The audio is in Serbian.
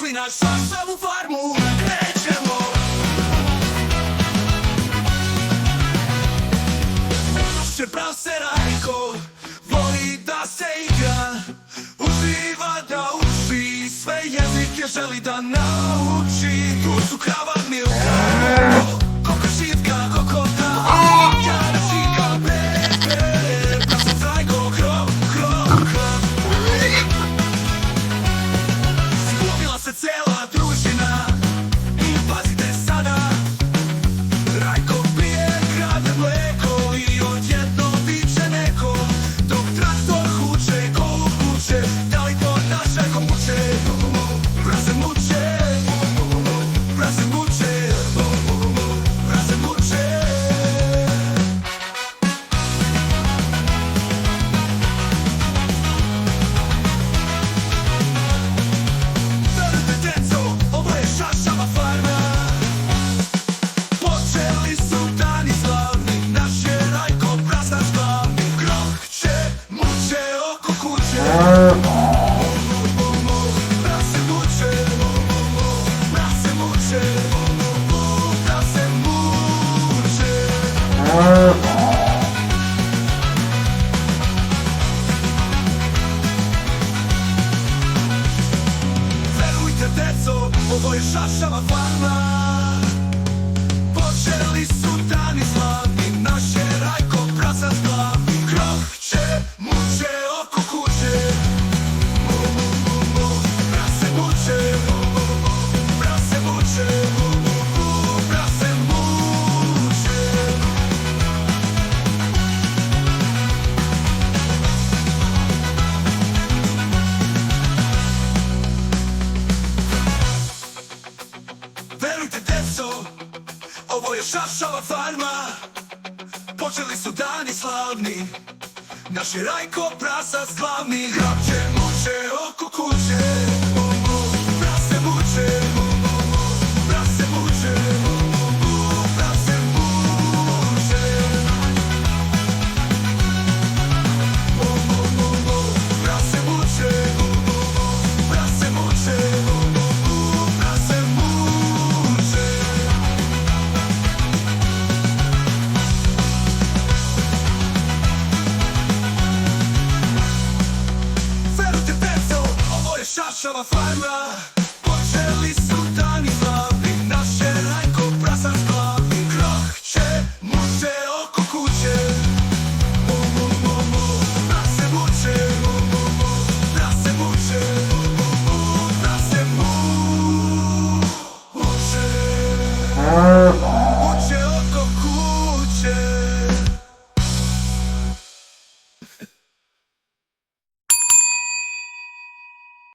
došli na Šašavu farmu, krećemo. Naše prase Rajko voli da se igra, uživa da uči, sve jezike želi da nauči. Tu su krava Milka, kokošitka, kokota, Jarašika, Pepe, prasac Rajko, krov. Skupila se cela družina i pazite sada, Rajko pije, krade mleko i odjednom viče neko, dok traktor huče, golub muče, da li to naš Rajko muče? Prase muče, prase muče, prase muče. Verujte deco, ovo je Šašava farma. Počeli su dani slavni, naš je Rajko prasac glavni. Krohće, muče oko kuće, prase muče, prase muče, prase muče. Verujte deco, ovo je Šašava farma. Počeli su dani slavni, naš je Rajko prasac glavni. Krohće, muče oko kuće, prase muče, prase muče, prase muče. Verujte deco, ovo je Šašava farma. Počeli su dani slavni, naš je Rajko prasac glavni. Hrapće, muče oko kuće, prase muče, prase muče, prase muče. Prase muče, prase muče, prase muče. Verujte deco, ovo je Šašava farma.